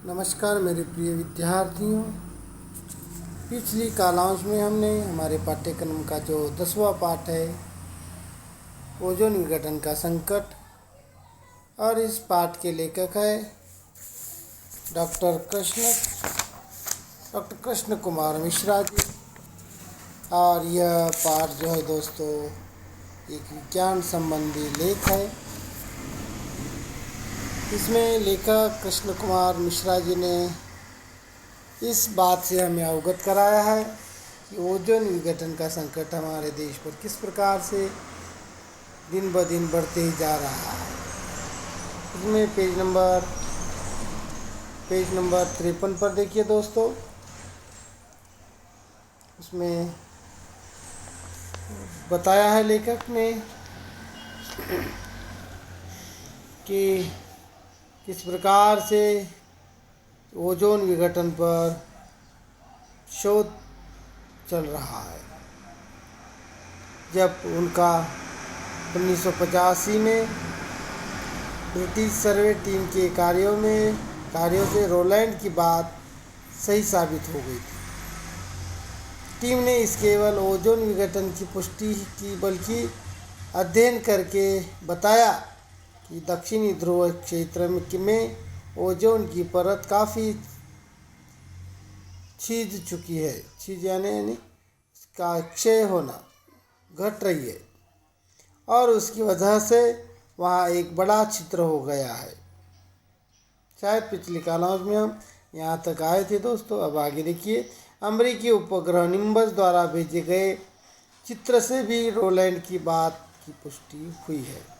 नमस्कार मेरे प्रिय विद्यार्थियों। पिछली कालांश में हमने हमारे पाठ्यक्रम का जो 10वां पाठ है ओजोन विघटन का संकट, और इस पाठ के लेखक है डॉक्टर कृष्ण कुमार मिश्रा जी। और यह पाठ जो है दोस्तों एक विज्ञान संबंधी लेख है। इसमें लेखक कृष्ण कुमार मिश्रा जी ने इस बात से हमें अवगत कराया है कि ओजोन विघटन का संकट हमारे देश पर किस प्रकार से दिन ब दिन बढ़ते ही जा रहा है। इसमें पेज नंबर 53 पर देखिए दोस्तों। उसमें बताया है लेखक ने कि किस प्रकार से ओजोन विघटन पर शोध चल रहा है। जब उनका 1985 में ब्रिटिश सर्वे टीम के कार्यों से रोलैंड की बात सही साबित हो गई थी। टीम ने इस केवल ओजोन विघटन की पुष्टि की बल्कि अध्ययन करके बताया कि दक्षिणी ध्रुव क्षेत्र में ओजोन की परत काफ़ी छिद चुकी है। छिद यानी इसका क्षय होना घट रही है, और उसकी वजह से वहाँ एक बड़ा छिद्र हो गया है। शायद पिछली कालांश में हम यहाँ तक आए थे दोस्तों। अब आगे देखिए। अमेरिकी उपग्रह निम्बस द्वारा भेजे गए चित्र से भी रोलैंड की बात की पुष्टि हुई है।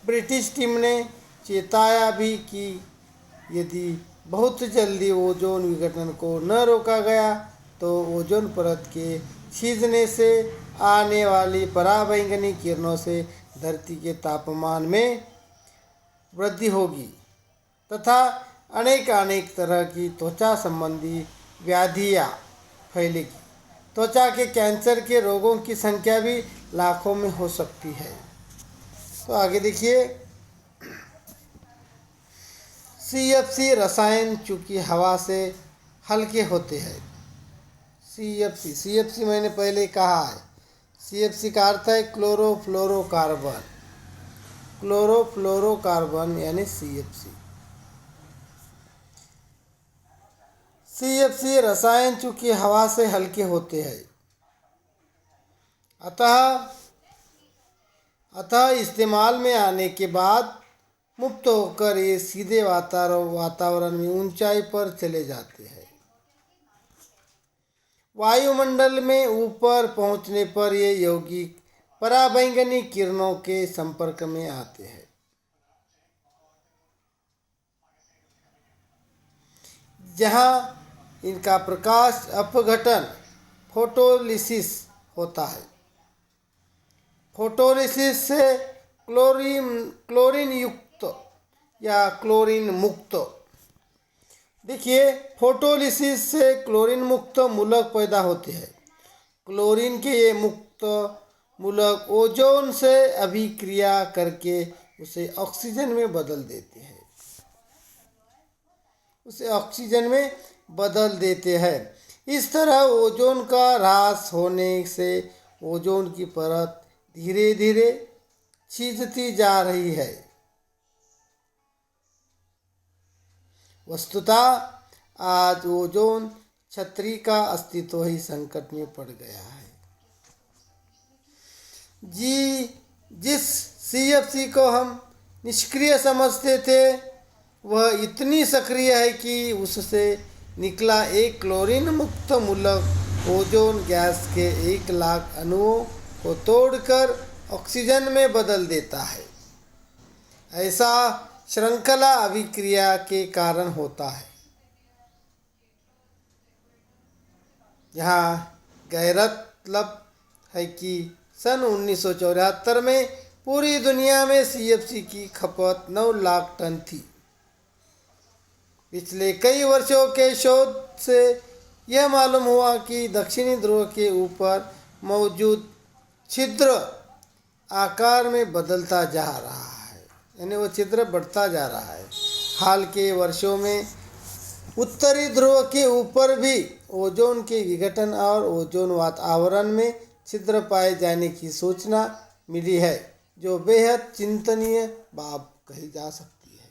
ब्रिटिश टीम ने चेताया भी कि यदि बहुत जल्दी ओजोन विघटन को न रोका गया तो ओजोन परत के छिदने से आने वाली पराबैंगनी किरणों से धरती के तापमान में वृद्धि होगी तथा अनेक तरह की त्वचा संबंधी व्याधियाँ फैलेगी। त्वचा के कैंसर के रोगों की संख्या भी लाखों में हो सकती है। तो आगे देखिए। CFC रसायन चूँकि हवा से हल्के होते हैं। CFC मैंने पहले कहा है। CFC का अर्थ है क्लोरोफ्लोरोकार्बन यानी CFC रसायन चूँकि हवा से हल्के होते हैं, अतः इस्तेमाल में आने के बाद मुक्त होकर ये सीधे वातावरण में ऊंचाई पर चले जाते हैं। वायुमंडल में ऊपर पहुंचने पर ये यौगिक पराबैंगनी किरणों के संपर्क में आते हैं। जहां इनका प्रकाश अपघटन फोटोलिसिस होता है। फोटोलिसिस से क्लोरीन युक्त या क्लोरीन मुक्त, देखिए फोटोलिसिस से क्लोरीन मुक्त मूलक पैदा होते हैं। क्लोरीन के ये मुक्त मूलक ओजोन से अभिक्रिया करके उसे ऑक्सीजन में बदल देते हैं। इस तरह ओजोन का ह्रास होने से ओजोन की परत धीरे धीरे छिदती जा रही है। वस्तुतः आज ओजोन छतरी का अस्तित्व ही संकट में पड़ गया है। जिस CFC को हम निष्क्रिय समझते थे वह इतनी सक्रिय है कि उससे निकला एक क्लोरीन मुक्त मूलक ओजोन गैस के 1 लाख अणुओं को तोड़कर ऑक्सीजन में बदल देता है। ऐसा श्रृंखला अभिक्रिया के कारण होता है। यहाँ गौरतलब है कि सन 1974 में पूरी दुनिया में CFC की खपत 9 लाख टन थी। पिछले कई वर्षों के शोध से यह मालूम हुआ कि दक्षिणी ध्रुव के ऊपर मौजूद छिद्र आकार में बदलता जा रहा है, यानी वो छिद्र बढ़ता जा रहा है। हाल के वर्षों में उत्तरी ध्रुव के ऊपर भी ओजोन के विघटन और ओजोन वातावरण में छिद्र पाए जाने की सूचना मिली है, जो बेहद चिंतनीय बात कही जा सकती है।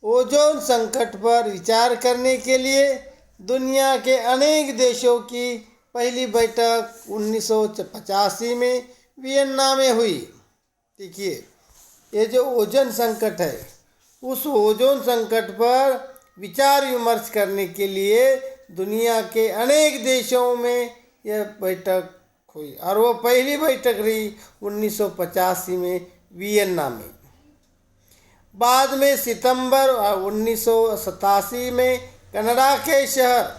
ओजोन संकट पर विचार करने के लिए दुनिया के अनेक देशों की पहली बैठक 1985 में वियन्ना में हुई। देखिए, ये जो ओजोन संकट है, उस ओजोन संकट पर विचार विमर्श करने के लिए दुनिया के अनेक देशों में यह बैठक हुई और वो पहली बैठक रही 1985 में वियन्ना में। बाद में सितंबर 1987 में कनाडा के शहर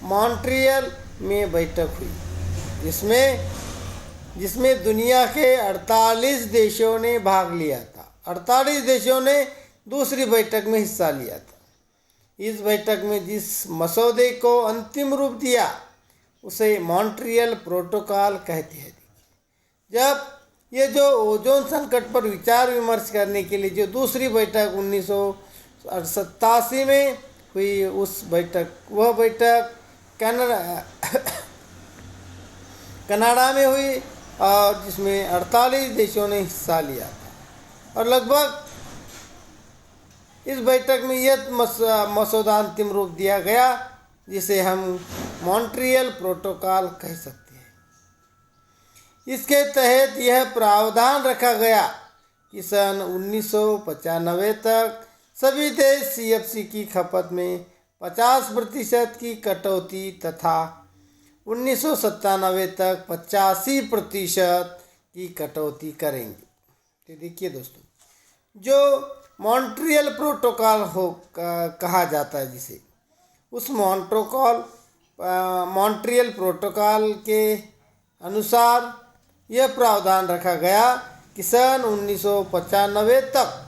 मॉन्ट्रियल में बैठक हुई, जिसमें दुनिया के 48 देशों ने भाग लिया था। 48 देशों ने दूसरी बैठक में हिस्सा लिया था। इस बैठक में जिस मसौदे को अंतिम रूप दिया उसे मॉन्ट्रियल प्रोटोकॉल कहते हैं। जब ये जो ओजोन संकट पर विचार विमर्श करने के लिए जो दूसरी बैठक 1987 में हुई, वह बैठक कनाडा में हुई और जिसमें 48 देशों ने हिस्सा लिया था। और लगभग इस बैठक में यह मसौदा अंतिम रूप दिया गया जिसे हम मॉन्ट्रियल प्रोटोकॉल कह सकते हैं। इसके तहत यह प्रावधान रखा गया कि सन 1995 तक सभी देश सीएफसी की खपत में 50% की कटौती तथा 1997 तक 85% की कटौती करेंगे। तो देखिए दोस्तों, जो मॉन्ट्रियल प्रोटोकॉल कहा जाता है, जिसे उस मॉन्ट्रियल प्रोटोकॉल के अनुसार यह प्रावधान रखा गया कि सन 1995 तक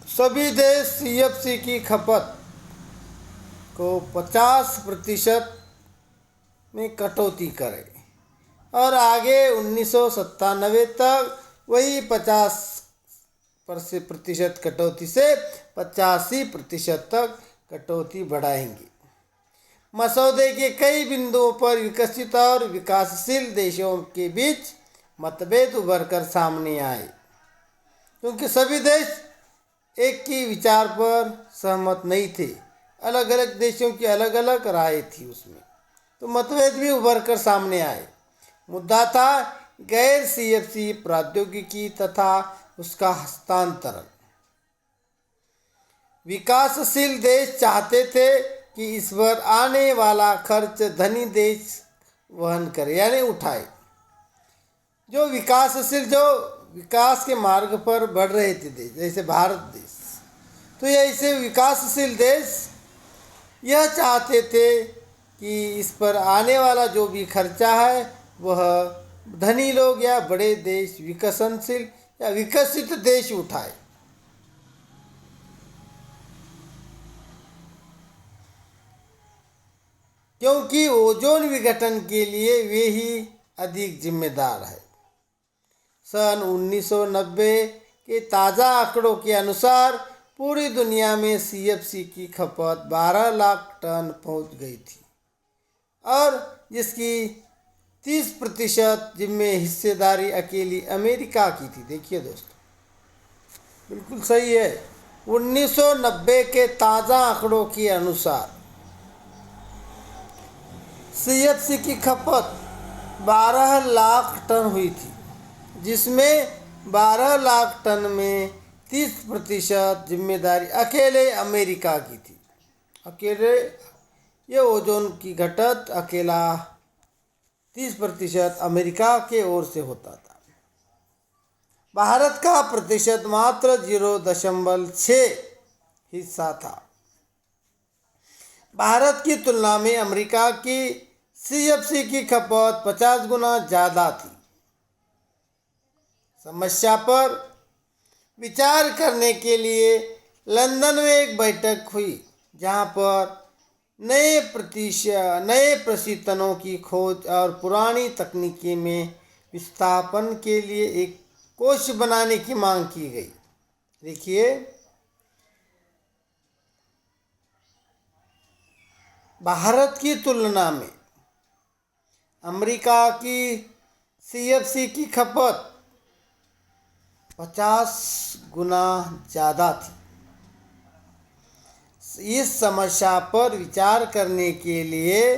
सभी देश सीएफसी की खपत को 50% में कटौती करें और आगे 1997 तक वही 50% कटौती से 85% तक कटौती बढ़ाएंगे। मसौदे के कई बिंदुओं पर विकसित और विकासशील देशों के बीच मतभेद उभर कर सामने आए, क्योंकि सभी देश एक ही विचार पर सहमत नहीं थे। अलग अलग देशों की अलग अलग राय थी उसमें, तो मतभेद भी उभर कर सामने आए। मुद्दा था गैर सीएफसी प्रौद्योगिकी तथा उसका हस्तांतरण। विकासशील देश चाहते थे कि इस पर आने वाला खर्च धनी देश वहन करे, यानी उठाए। जो विकास के मार्ग पर बढ़ रहे थे देश, जैसे भारत देश, तो ऐसे विकासशील देश यह चाहते थे कि इस पर आने वाला जो भी खर्चा है वह धनी लोग या बड़े देश, विकसनशील या विकसित देश उठाए। क्योंकि ओजोन विघटन के लिए वे ही अधिक जिम्मेदार है। सन 1990 के ताज़ा आंकड़ों के अनुसार पूरी दुनिया में सीएफसी की खपत 12 लाख टन पहुंच गई थी और जिसकी 30% जिम्मे हिस्सेदारी अकेली अमेरिका की थी। देखिए दोस्तों, बिल्कुल सही है। 1990 के ताज़ा आंकड़ों के अनुसार सीएफसी की खपत 12 लाख टन हुई थी, जिसमें 12 लाख टन में 30% जिम्मेदारी अकेले अमेरिका की थी। अकेले ये ओजोन की घटत अकेला 30% अमेरिका के ओर से होता था। भारत का प्रतिशत मात्र 0.6 हिस्सा था। भारत की तुलना में अमेरिका की सीएफसी की खपत 50 गुना ज़्यादा थी। समस्या पर विचार करने के लिए लंदन में एक बैठक हुई, जहां पर नए प्रशीतनों की खोज और पुरानी तकनीकी में विस्थापन के लिए एक कोष बनाने की मांग की गई। देखिए, भारत की तुलना में अमेरिका की सीएफसी की खपत 50 गुना ज़्यादा थी। इस समस्या पर विचार करने के लिए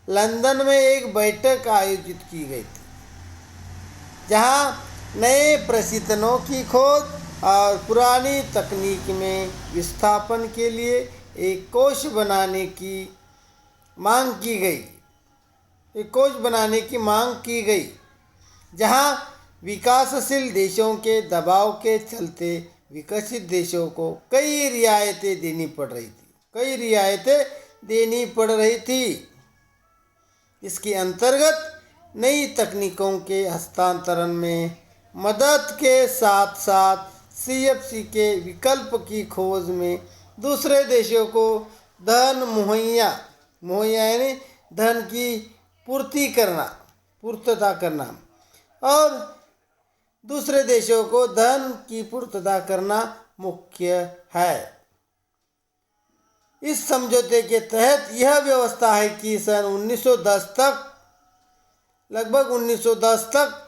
लंदन में एक बैठक आयोजित की गई थी, जहां नए प्रशीतनों की खोज और पुरानी तकनीक में विस्थापन के लिए एक कोष बनाने की मांग की गई, जहां विकासशील देशों के दबाव के चलते विकसित देशों को कई रियायतें देनी पड़ रही थी। इसके अंतर्गत नई तकनीकों के हस्तांतरण में मदद के साथ साथ सीएफसी के विकल्प की खोज में दूसरे देशों को धन मुहैया यानी धन की पूर्तता करना और दूसरे देशों को धन की पूर्तता करना मुख्य है। इस समझौते के तहत यह व्यवस्था है कि सन 1910 तक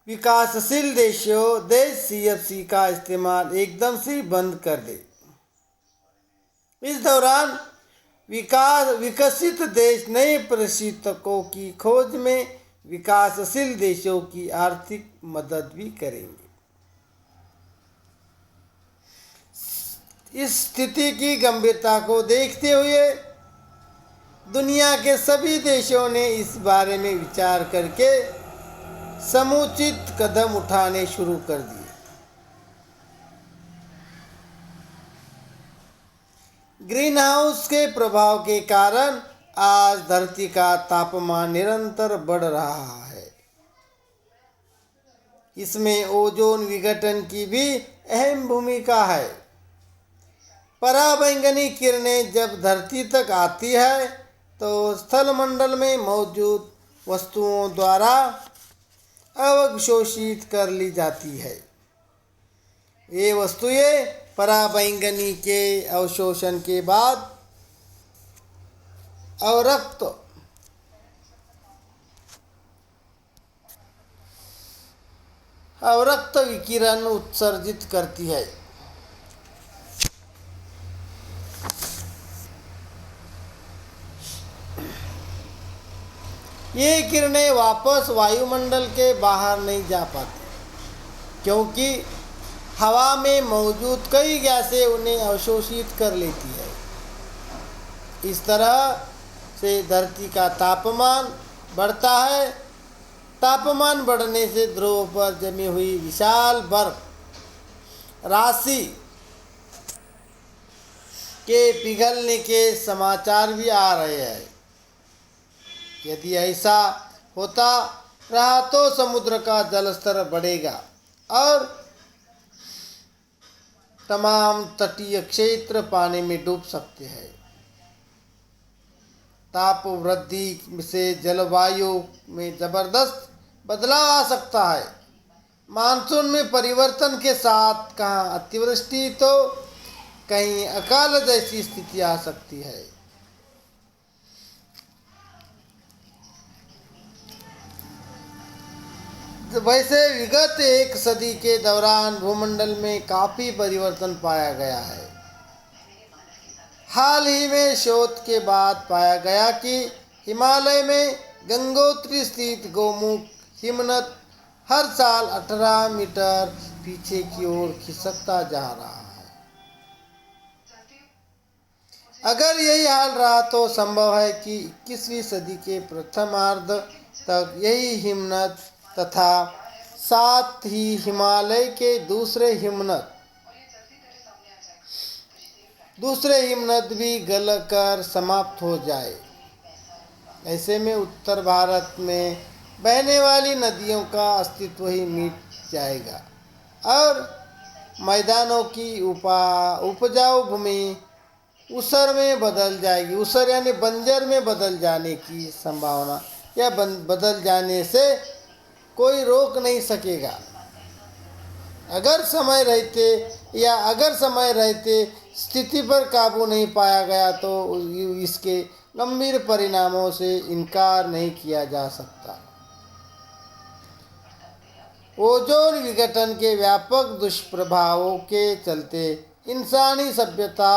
विकासशील देश सीएफसी का इस्तेमाल एकदम से बंद कर दे। इस दौरान विकसित देश नए प्रशीतकों की खोज में विकासशील देशों की आर्थिक मदद भी करेंगे। इस स्थिति की गंभीरता को देखते हुए दुनिया के सभी देशों ने इस बारे में विचार करके समुचित कदम उठाने शुरू कर दिए। ग्रीन हाउस के प्रभाव के कारण आज धरती का तापमान निरंतर बढ़ रहा है। इसमें ओजोन विघटन की भी अहम भूमिका है। पराबैंगनी किरणें जब धरती तक आती है तो स्थलमंडल में मौजूद वस्तुओं द्वारा अवशोषित कर ली जाती है। ये वस्तुएं पराबैंगनी के अवशोषण के बाद अवरक्त विकिरण उत्सर्जित करती है। ये किरणें वापस वायुमंडल के बाहर नहीं जा पाती, क्योंकि हवा में मौजूद कई गैसें उन्हें अवशोषित कर लेती है। इस तरह से धरती का तापमान बढ़ता है। तापमान बढ़ने से ध्रुव पर जमी हुई विशाल बर्फ राशि के पिघलने के समाचार भी आ रहे हैं। यदि ऐसा होता रहा तो समुद्र का जलस्तर बढ़ेगा और तमाम तटीय क्षेत्र पानी में डूब सकते हैं। ताप वृद्धि से जलवायु में जबरदस्त बदलाव आ सकता है। मानसून में परिवर्तन के साथ कहीं अतिवृष्टि तो कहीं अकाल जैसी स्थिति आ सकती है। वैसे विगत एक सदी के दौरान भूमंडल में काफ़ी परिवर्तन पाया गया है। हाल ही में शोध के बाद पाया गया कि हिमालय में गंगोत्री स्थित गोमुख हिमनद हर साल 18 मीटर पीछे की ओर खिसकता जा रहा है। अगर यही हाल रहा तो संभव है कि 21वीं सदी के प्रथमार्ध तक यही हिमनद तथा साथ ही हिमालय के दूसरे हिमनद भी गलकर समाप्त हो जाए। ऐसे में उत्तर भारत में बहने वाली नदियों का अस्तित्व ही मिट जाएगा और मैदानों की उपजाऊ भूमि ऊसर में बदल जाएगी। ऊसर यानी बंजर में बदल जाने की संभावना या बदल जाने से कोई रोक नहीं सकेगा। अगर समय रहते स्थिति पर काबू नहीं पाया गया तो इसके गंभीर परिणामों से इनकार नहीं किया जा सकता। ओजोन विघटन के व्यापक दुष्प्रभावों के चलते इंसानी सभ्यता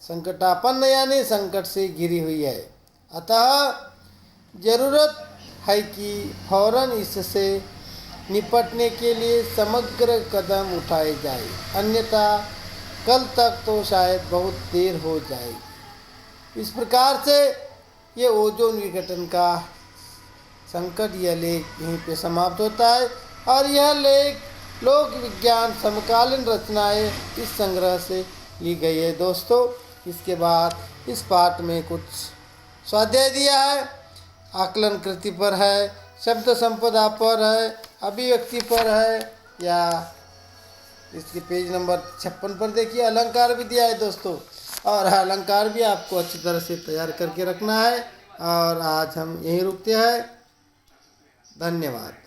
संकटापन्न यानी संकट से घिरी हुई है। अतः जरूरत है कि फौरन इससे निपटने के लिए समग्र कदम उठाए जाए, अन्यथा कल तक तो शायद बहुत देर हो जाएगी। इस प्रकार से ये ओजोन विघटन का संकट यह लेख यहीं पे समाप्त होता है और यह लेख लोक विज्ञान समकालीन रचनाएं इस संग्रह से ली गई है। दोस्तों, इसके बाद इस पाठ में कुछ स्वाध्याय दिया है, आकलन कृति पर है, शब्द संपदा पर है, अभिव्यक्ति पर है, या इसके पेज नंबर 56 पर देखिए अलंकार भी दिया है दोस्तों। और अलंकार भी आपको अच्छी तरह से तैयार करके रखना है। और आज हम यहीं रुकते हैं। धन्यवाद।